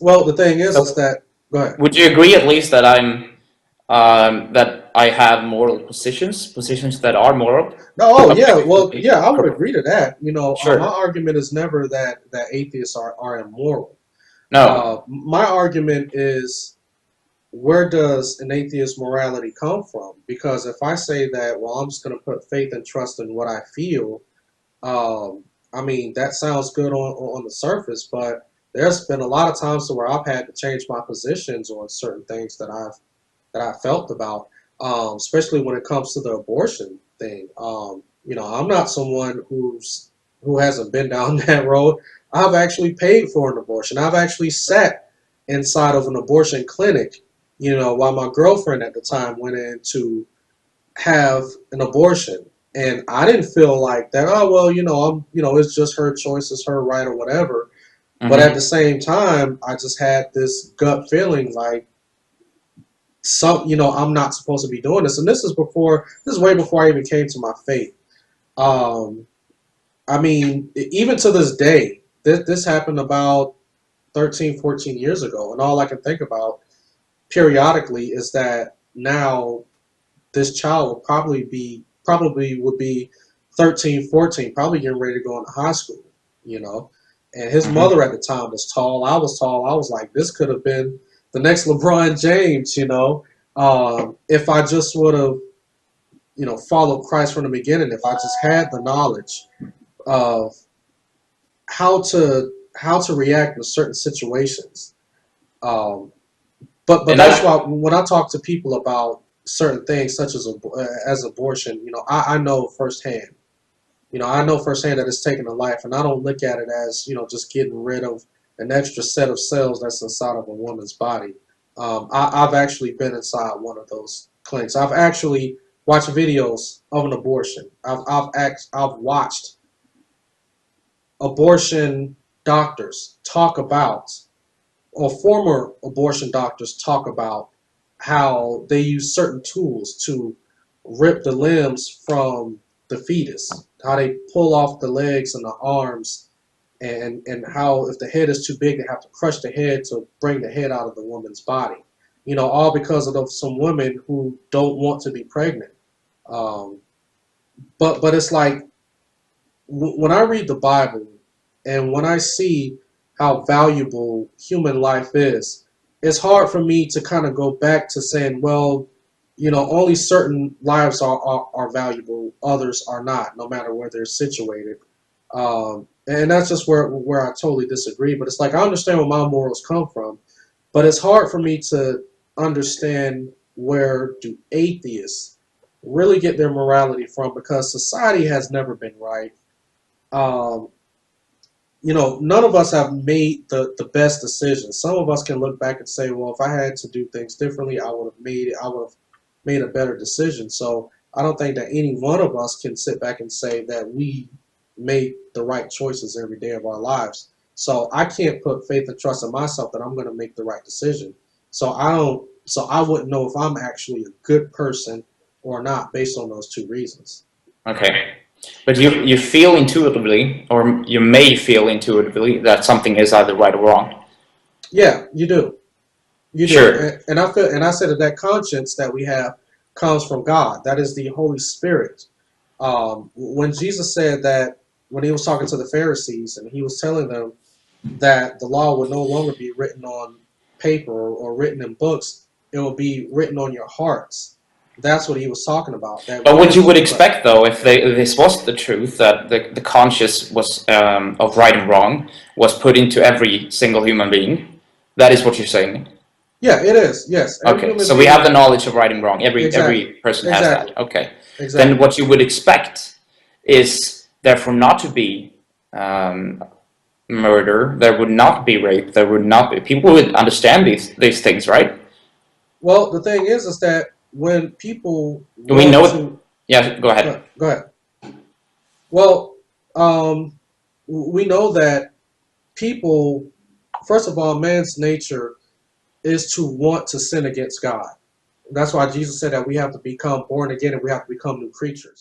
Well, the thing is So that go ahead. would you agree at least that that I have moral positions that are moral, No, oh yeah, well, objectively yeah, I would correct? agree to that. My Sure. argument is never that atheists are immoral. No. My argument is, where does an atheist morality come from? Because if I say that, well, I'm just going to put faith and trust in what I feel, um, I mean, that sounds good on the surface, but there's been a lot of times where I've had to change my positions on certain things that I felt about, especially when it comes to the abortion thing. I'm not someone who hasn't been down that road. I've actually paid for an abortion. I've actually sat inside of an abortion clinic, while my girlfriend at the time went in to have an abortion. And I didn't feel like that, oh, well, it's just her choice, it's her right or whatever. But at the Mm-hmm. same time, I just had this gut feeling like, I'm not supposed to be doing this. And this is way before I even came to my faith. Um, I mean, even to this day, this happened about 13, 14 years ago. And all I can think about periodically is that now this child probably would be 13, 14, probably getting ready to go into high school, you know. And his Mm-hmm. mother at the time was tall. I was tall. I was like, this could have been the next LeBron James, if I just would have, followed Christ from the beginning, if I just had the knowledge of how to react in certain situations. Um, but And that's I why when I talk to people about certain things such as abortion, I know firsthand. I know firsthand that it's taking a life, and I don't look at it as just getting rid of an extra set of cells that's inside of a woman's body. I've actually been inside one of those clinics. I've actually watched videos of an abortion. I've watched abortion doctors talk about, or former abortion doctors talk about, how they use certain tools to rip the limbs from the fetus, how they pull off the legs and the arms, and how if the head is too big, they have to crush the head to bring the head out of the woman's body. All because of some women who don't want to be pregnant. Um, but it's like, when I read the Bible and when I see how valuable human life is, it's hard for me to kind of go back to saying, well, only certain lives are valuable, others are not, no matter where they're situated. And that's just where I totally disagree. But it's like, I understand where my morals come from, but it's hard for me to understand, where do atheists really get their morality from, because society has never been right. um, None of us have made the best decisions. Some of us can look back and say, well, if I had to do things differently, I would have made a better decision. So I don't think that any one of us can sit back and say that we made the right choices every day of our lives. So I can't put faith and trust in myself that I'm going to make the right decision. So I wouldn't know if I'm actually a good person or not based on those two reasons. okay. But you feel intuitively, or you may feel intuitively, that something is either right or wrong. Yeah, you do. You do, Sure. and I feel, and I said that conscience that we have comes from God. That is the Holy Spirit. When Jesus said that, when he was talking to the Pharisees, and he was telling them that the law would no longer be written on paper, or written in books, it will be written on your hearts. That's what he was talking about. That But what you once, would but expect, though, if this was the truth, that the conscious was of right and wrong was put into every single human being, that is what you're saying. yeah, it is. Yes, every Okay, human so we have being. the knowledge of right and wrong. Exactly, Every person has exactly, that. Okay, then exactly. what you would expect is therefore not to be um, murder. There would not be rape. There would not be. People would understand these things, right? Well, the thing is that when people We want know it. to, Yeah, go ahead. go ahead. Well, we know that people, first of all, man's nature is to want to sin against God. That's why Jesus said that we have to become born again, and we have to become new creatures.